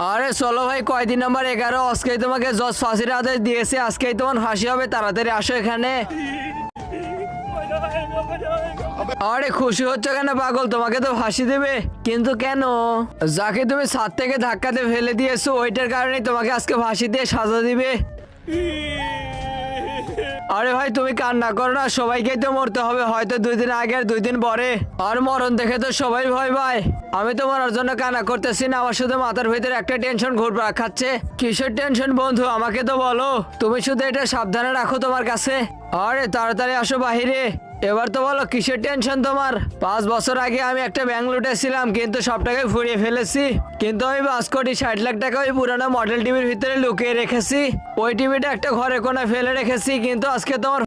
আরে চলো ভাই, কয়দিন নাম্বার 11, আজকেই তোমাকে জজ ফাঁসির আদেশ দিয়েছে, আজকেই তোমার ফাঁসি হবে, তাড়াতাড়ি আসো এখানে। আরে খুশি হচ্ছে কেন পাগল, তোমাকে তো ফাঁসি দেবে। কিন্তু কেন? যাকে তুমি ছাদ থেকে ধাক্কাতে ফেলে দিয়েছো ওইটার কারণে তোমাকে আজকে ফাঁসি দিয়ে সাজা দিবে। আরে ভাই তুমি কান্না করো না, সবাইকেই তো মরতে হবে, হয়তো 2 দিন আগে আর 2 দিন পরে। আর মরণ দেখে তো সবাই ভয় পায়। আমি তো মরার জন্য কান্না করতেছি না, আমার শুধু মাথার ভিতরে একটা টেনশন ঘুরপাক খাচ্ছে। কিসের টেনশন বন্ধু, আমাকে তো বলো। তুমি শুধু এটা সাবধানে রাখো তোমার কাছে। আরে তাড়াতাড়ি আসো বাহিরে। এবার তো বলো কিসের টেনশন তোমার? 5 বছর আগে আমি একটা ব্যাংক লুটেছিলাম, কিন্তু সব টাকাই ফুরিয়ে ফেলেছি। কিন্তু আমি 5,60,00,000 টাকা ওই পুরানো মডেল টিভির ভিতরে লুকিয়ে রেখেছি। ওই টিভিটা একটা ঘরে কোণে ফেলে রেখেছি, কিন্তু আজকে তোমার